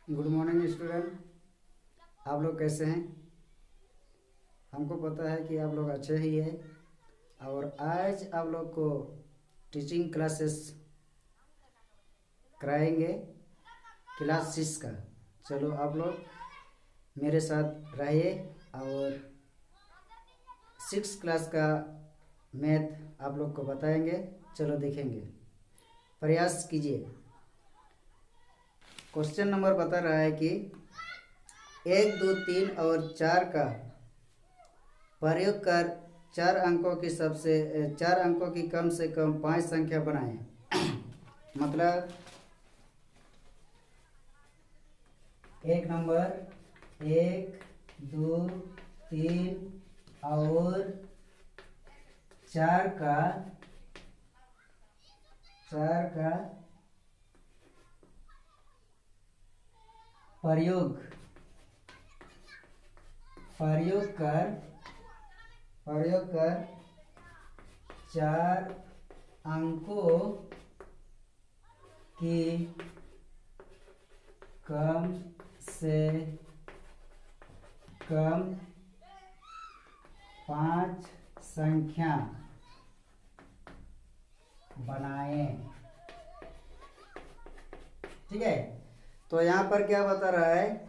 Good morning student. आप लोग कैसे हैं? हमको पता है कि आप लोग अच्छे ही हैं। और आज आप लोग को टीचिंग क्लासेस कराएंगे, क्लास 6 का। चलो आप लोग मेरे साथ रहिए और 6 क्लास का मैथ आप लोग को बताएंगे। चलो देखेंगे, प्रयास कीजिए। क्वेश्चन नंबर बता रहा है कि 1, 2, 3 और 4 का प्रयोग कर 4 अंकों की कम से कम 5 संख्या बनाएं। मतलब एक नंबर 1, 2, 3 और 4 का प्रयोग कर 4 अंकों की कम से कम 5 संख्या बनाएं। ठीक है, तो यहाँ पर क्या बता रहा है?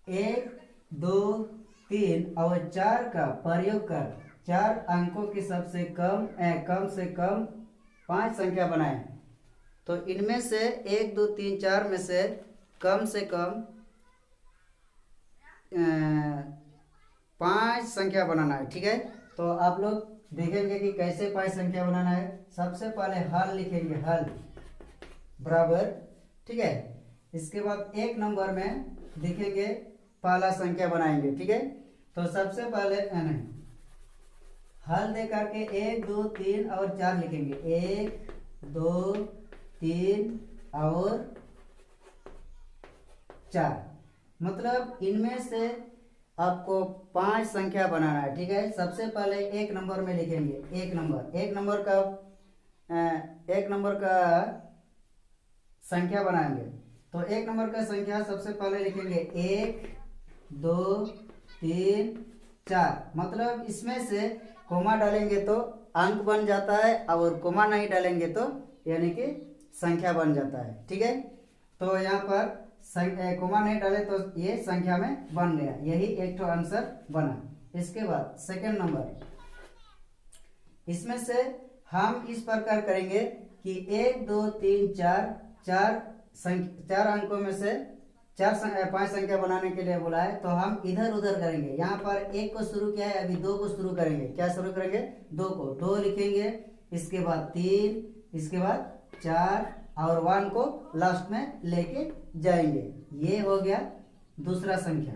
1, 2, 3 और 4 का प्रयोग कर 4 अंकों की कम से कम 5 संख्या बनाएं। तो इनमें से 1, 2, 3, 4 में से कम 5 संख्या बनाना है। ठीक है, तो आप लोग देखेंगे कि कैसे 5 संख्या बनाना है। सबसे पहले हल लिखेंगे, हल बराबर। ठीक है, इसके बाद 1 नंबर में देखेंगे पहला संख्या बनाएंगे। ठीक है, तो सबसे पहले हल दे करके 1, 2, 3 और 4 लिखेंगे। 1, 2, 3 और 4, मतलब इनमें से आपको 5 संख्या बनाना है। ठीक है, सबसे पहले 1 नंबर में लिखेंगे। एक नंबर का संख्या बनाएंगे। तो 1 नंबर का संख्या सबसे पहले लिखेंगे 1, 2, 3, 4। मतलब इसमें से कोमा डालेंगे तो अंक बन जाता है, और कोमा नहीं डालेंगे तो यानी कि संख्या बन जाता है। ठीक है, तो यहाँ पर कोमा नहीं डाले तो ये संख्या में बन गया। यही एक तो आंसर बना। इसके बाद सेकंड नंबर, इसमें से हम इस प्रकार करेंगे कि 1, 2, 3, 4 अंकों में से 5 संख्या बनाने के लिए बोला है, तो हम इधर उधर करेंगे। यहाँ पर 1 को शुरू किया है, अभी 2 को शुरू करेंगे। क्या शुरू करेंगे? 2 को। 2 लिखेंगे, इसके बाद 3, इसके बाद 4 और 1 को लास्ट में लेके जाएंगे। ये हो गया दूसरा संख्या,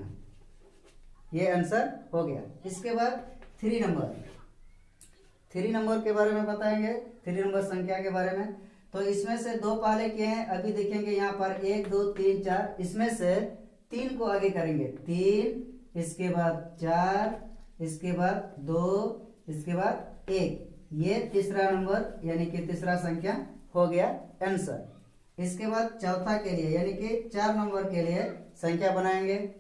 ये आंसर हो गया। इसके बाद 3 नंबर के बारे में बताएंगे, 3 नंबर संख्या के बारे में। तो इसमें से 2 पहले किए हैं, अभी देखेंगे यहाँ पर 1, 2, 3, 4। इसमें से 3 को आगे करेंगे। 3, इसके बाद 4, इसके बाद 2, इसके बाद 1। ये तीसरा नंबर यानी कि तीसरा संख्या हो गया आंसर। इसके बाद चौथा के लिए यानी कि 4 नंबर के लिए संख्या बनाएंगे।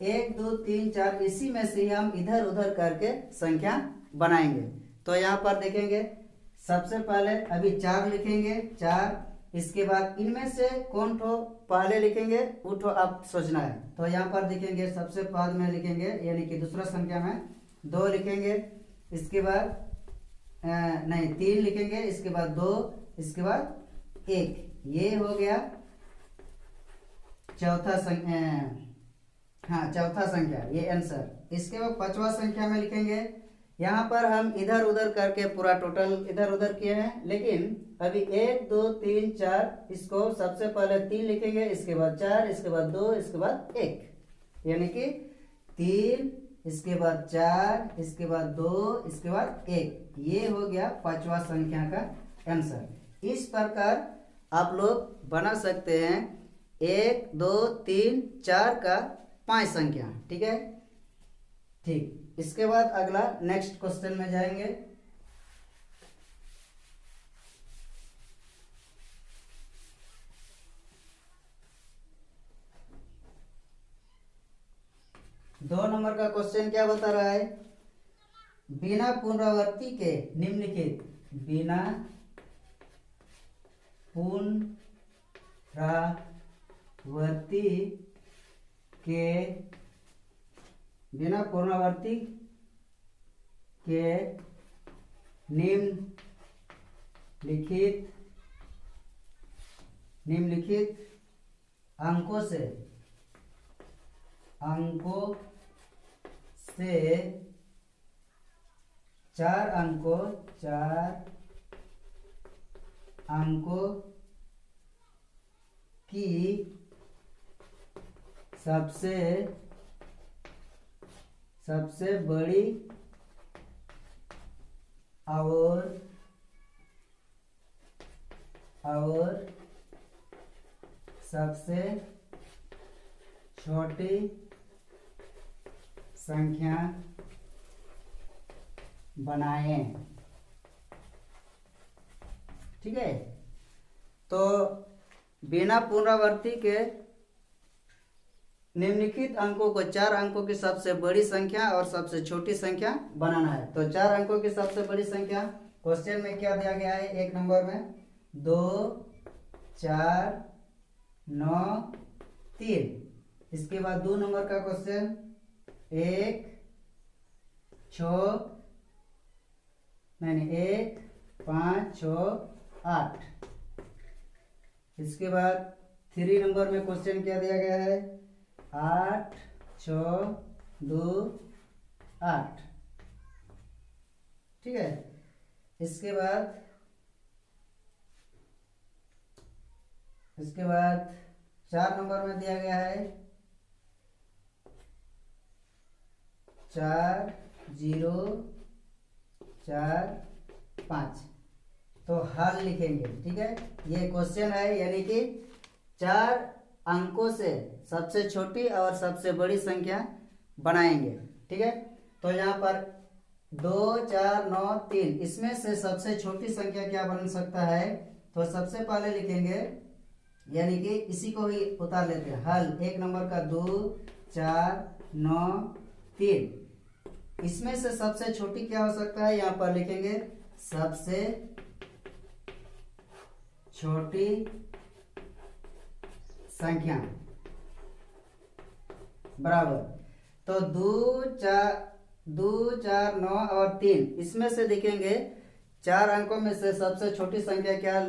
1, 2, 3, 4, इसी में से हम इधर उधर करके संख्या बनाएंगे। तो यहाँ पर देखेंगे, सबसे पहले अभी 4 लिखेंगे, 4। इसके बाद इनमें से कौन ठो पहले लिखेंगे वो ठो आप सोचना है। तो यहाँ पर देखेंगे सबसे बाद में लिखेंगे यानी कि दूसरा संख्या में 2 लिखेंगे। इसके बाद 3 लिखेंगे, इसके बाद 2, इसके बाद 1। ये हो गया चौथा संख्या, ये आंसर। इसके बाद 5वां संख्या में लिखेंगे। यहाँ पर हम इधर उधर करके पूरा टोटल इधर उधर किए हैं, लेकिन अभी 1, 2, 3, 4, इसको सबसे पहले 3 लिखेंगे, इसके बाद 4, इसके बाद 2, इसके बाद 1, यानी कि 3, इसके बाद 4, इसके बाद 2, इसके बाद 1। ये हो गया 5वां संख्या का आंसर। इस प्रकार आप लोग बना सकते हैं 1, 2, 3, 4 का 5 संख्या। ठीक है, ठीक। इसके बाद अगला नेक्स्ट क्वेश्चन में जाएंगे। 2 नंबर का क्वेश्चन क्या बता रहा है? बिना पुनरावृत्ति के निम्नलिखित, बिना पुनरावृत्ति के, बिना पुनरावृत्ति के निम्नलिखित अंकों से 4 अंकों की सबसे बड़ी और सबसे छोटी संख्या बनाएं। ठीक है, तो बिना पुनरावृत्ति के निम्नलिखित अंकों को 4 अंकों की सबसे बड़ी संख्या और सबसे छोटी संख्या बनाना है। तो 4 अंकों की सबसे बड़ी संख्या क्वेश्चन में क्या दिया गया है? 1 नंबर में 2 4 9 3। इसके बाद 2 नंबर का क्वेश्चन 1 5 6 8। इसके बाद 3 नंबर में क्वेश्चन क्या दिया गया है? 8 6 2 8। ठीक है, इसके बाद 4 नंबर में दिया गया है 4 0 4 5। तो हल लिखेंगे। ठीक है, ये क्वेश्चन है, यानी कि 4 अंकों से सबसे छोटी और सबसे बड़ी संख्या बनाएंगे। ठीक है, तो यहाँ पर 2 4 9 3, इसमें से सबसे छोटी संख्या क्या बन सकता है? तो सबसे पहले लिखेंगे, यानी कि इसी को ही उतार लेते हैं। हल 1 नंबर का 2 4 9 3, इसमें से सबसे छोटी क्या हो सकता है? यहाँ पर लिखेंगे सबसे छोटी संख्या बराबर। तो 2 4 9 और 3, इसमें से देखेंगे 4 अंकों में से सबसे छोटी संख्या क्या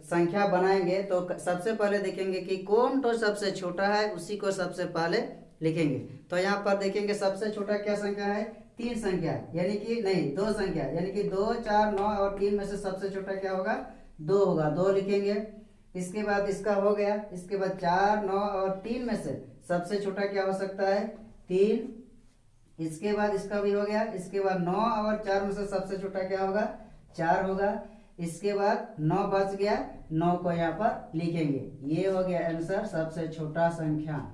संख्या बनाएंगे। तो सबसे पहले देखेंगे कि कौन तो सबसे छोटा है, उसी को सबसे पहले लिखेंगे। तो यहाँ पर देखेंगे सबसे छोटा क्या संख्या है? 3 संख्या, यानी कि नहीं 2 संख्या, यानी कि 2 4 9 और 3 में से सबसे छोटा क्या होगा? 2 होगा, 2 लिखेंगे। इसके बाद इसका हो गया। इसके बाद 4 9 और 3 में से सबसे छोटा क्या हो सकता है? 3। इसके बाद इसका भी हो गया। इसके बाद 9 और 4 में से सबसे छोटा क्या होगा? 4 होगा। इसके बाद 9 बच गया, 9 को यहाँ पर लिखेंगे। ये हो गया आंसर, सबसे छोटा संख्या।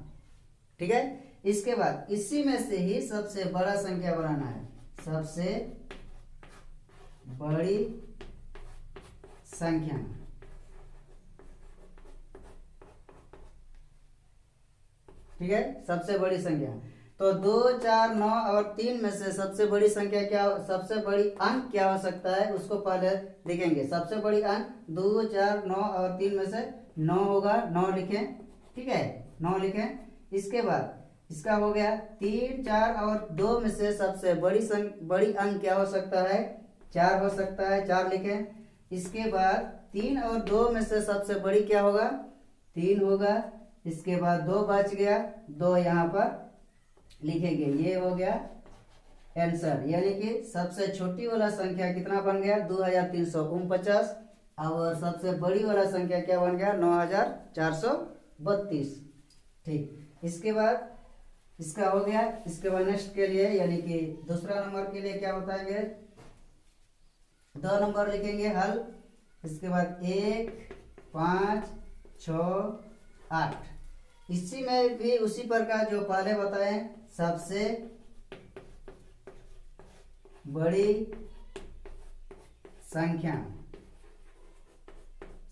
ठीक है, इसके बाद इसी में से ही सबसे बड़ा संख्या बनाना है। सबसे बड़ी संख्या, ठीक है, सबसे बड़ी संख्या। तो 2 4 9 और 3 में से सबसे बड़ी संख्या क्या, सबसे बड़ी अंक क्या हो सकता है, उसको पहले देखेंगे। सबसे बड़ी अंक 2 4 9 और 3 में से 9 होगा, 9 लिखें। ठीक है, 9 लिखें। इसके बाद इसका हो गया 3 4 और 2 में से सबसे बड़ी अंक क्या हो सकता है? 4 हो सकता है, 4 लिखें। इसके बाद 3 और 2 में से सबसे बड़ी क्या होगा? 3 होगा। इसके बाद 2 बच गया, 2 यहाँ पर लिखेंगे। ये हो गया आंसर, यानी कि सबसे छोटी वाला संख्या कितना बन गया? 2349। और सबसे बड़ी वाला संख्या क्या बन गया? 9432। ठीक, इसके बाद इसका हो गया। इसके बाद नेक्स्ट के लिए, यानी कि दूसरा नंबर के लिए क्या बताएंगे? 2 नंबर लिखेंगे हल। इसके बाद 1 5 6 8। इसी में भी उसी प्रकार जो पहले बताए, सबसे बड़ी संख्या,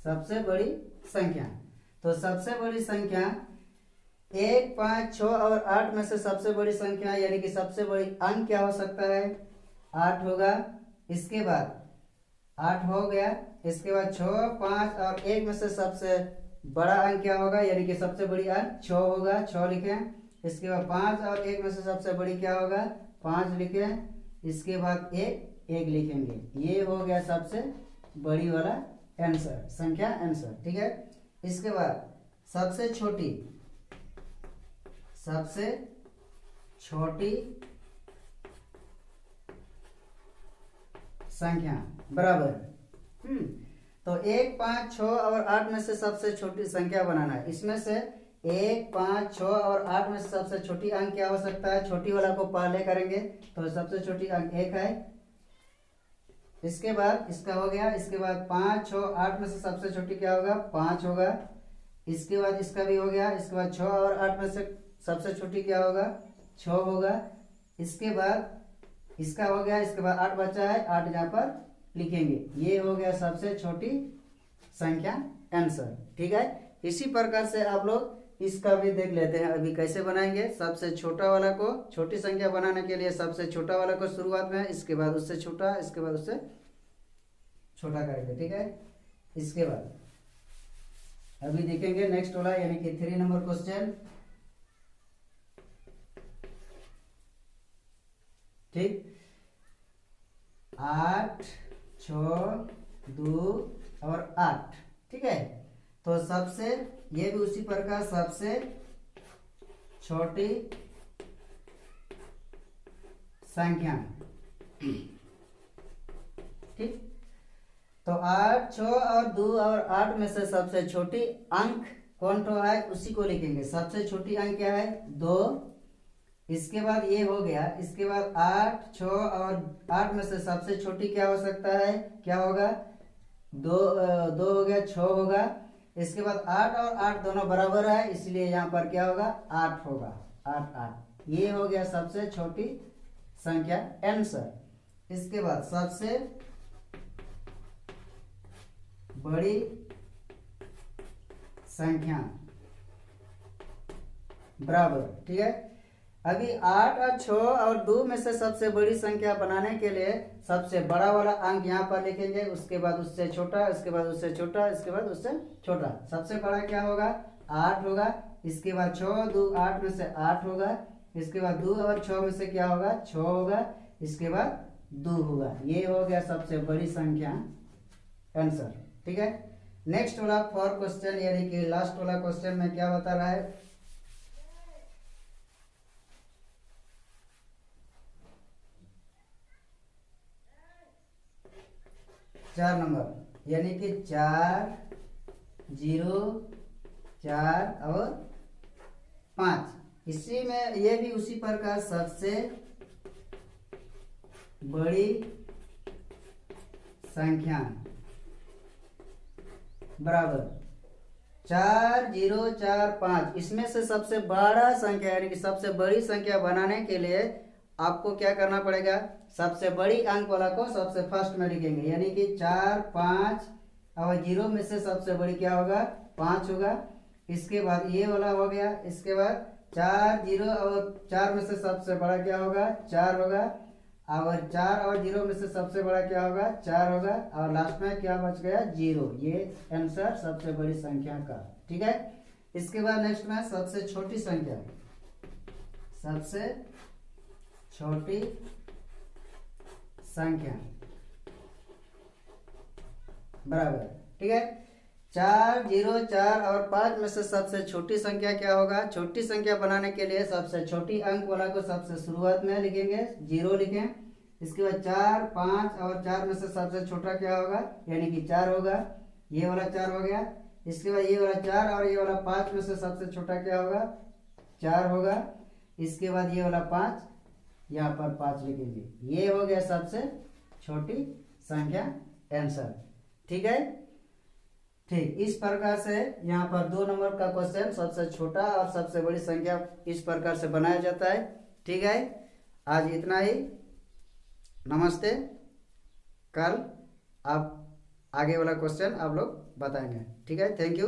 सबसे बड़ी संख्या। तो सबसे बड़ी संख्या 1, 5, 6 और 8 में से सबसे बड़ी संख्या यानी कि सबसे बड़ी अंक क्या हो सकता है? 8 होगा। इसके बाद 8 हो गया, इसके बाद 6, 5 और 1 में से सबसे बड़ा अंक क्या होगा यानी कि सबसे बड़ी अंक 6 होगा, 6 लिखें। इसके बाद 5 और 1 में से सबसे बड़ी क्या होगा? 5 लिखें। इसके बाद 1 लिखेंगे। ये हो गया सबसे बड़ी वाला आंसर, संख्या आंसर। ठीक है, इसके बाद सबसे छोटी संख्या बराबर। तो 1, 5, 6 और 8 में से सबसे छोटी संख्या बनाना है। इसमें से 1, 5, 6 और 8 में से सबसे छोटी अंक क्या हो सकता है? छोटी वाला को पहले करेंगे, तो सबसे छोटी अंक 1 है। इसके बाद इसका हो गया। इसके बाद 5, 6, 8 में से सबसे छोटी क्या होगा? 5 होगा। इसके बाद इसका भी हो गया। इसके बाद 6 और 8 में से सबसे छोटी क्या होगा? 6 होगा। इसके बाद इसका हो गया। इसके बाद 8 बचा है, 8 यहाँ पर लिखेंगे। ये हो गया सबसे छोटी संख्या आंसर। ठीक है, इसी प्रकार से आप लोग इसका भी देख लेते हैं अभी कैसे बनाएंगे। सबसे छोटा वाला को, छोटी संख्या बनाने के लिए सबसे छोटा वाला को शुरुआत में, इसके बाद उससे छोटा, इसके बाद उससे छोटा करेंगे। ठीक है, इसके बाद अभी देखेंगे नेक्स्ट वाला यानी कि 3 नंबर क्वेश्चन। ठीक, 8, 6, 2 और 8। ठीक है, तो सबसे ये भी उसी प्रकार सबसे छोटी संख्या। ठीक, तो 8, 6 और 2 और 8 में से सबसे छोटी अंक कौन सा है उसी को लिखेंगे। सबसे छोटी अंक क्या है? 2। इसके बाद ये हो गया। इसके बाद 8, 6 और 8 में से सबसे छोटी क्या हो सकता है? क्या होगा? 2 हो गया, 6 होगा। इसके बाद 8 और 8 दोनों बराबर है, इसलिए यहाँ पर क्या होगा? 8 होगा। 8। ये हो गया सबसे छोटी संख्या आंसर। इसके बाद सबसे बड़ी संख्या बराबर। ठीक है, अभी 8 और 6 और 2 में से सबसे बड़ी संख्या बनाने के लिए सबसे बड़ा वाला अंक यहाँ पर लिखेंगे। उसके बाद उससे छोटा, इसके बाद उससे छोटा, इसके बाद उससे छोटा। सबसे बड़ा क्या होगा? 8 होगा। इसके बाद 6, 2, 8 में से 8 होगा। इसके बाद 2 और 6 में से क्या होगा? 6 होगा। इसके बाद 2 होगा। ये हो गया सबसे बड़ी संख्या आंसर। ठीक है, नेक्स्ट वाला 4 क्वेश्चन यानी कि लास्ट वाला क्वेश्चन में क्या बता रहा है? 4 नंबर यानी कि 4, 0, 4 और 5। इसी में ये भी उसी प्रकार सबसे बड़ी संख्या बराबर 4, 0, 4, 5। इसमें से सबसे बड़ा संख्या यानी कि सबसे बड़ी संख्या बनाने के लिए आपको क्या करना पड़ेगा? सबसे बड़ी अंक वाला को सबसे फर्स्ट में लिखेंगे यानी कि 4, 5 और 0 में से सबसे बड़ी क्या होगा? 5 होगा। इसके बाद ये वाला हो गया। इसके बाद 4, 0 और 4 में से सबसे बड़ा क्या होगा? 4 होगा। और 4 और 0 में से सबसे बड़ा क्या होगा? 4 होगा। और लास्ट में क्या बच गया? 0। ये आंसर सबसे बड़ी संख्या का। ठीक है, इसके बाद नेक्स्ट में सबसे छोटी संख्या, सबसे छोटी संख्या बराबर। ठीक है, 4, 0, 4 और 5 में से सबसे छोटी संख्या क्या होगा? छोटी संख्या बनाने के लिए सबसे छोटी अंक वाला को सबसे शुरुआत में लिखेंगे, 0 लिखें। इसके बाद 4, 5 और 4 में से सबसे छोटा क्या होगा? यानी कि 4 होगा। ये वाला 4 हो गया। इसके बाद ये वाला 4 और ये वाला 5 में से सबसे छोटा क्या होगा? 4 होगा। इसके बाद ये वाला 5, यहाँ पर 5 लिखेंगे। ये हो गया सबसे छोटी संख्या आंसर। ठीक है, ठीक इस प्रकार से यहाँ पर 2 नंबर का क्वेश्चन सबसे छोटा और सबसे बड़ी संख्या इस प्रकार से बनाया जाता है। ठीक है, आज इतना ही। नमस्ते। कल आप आगे वाला क्वेश्चन आप लोग बताएंगे। ठीक है, थैंक यू।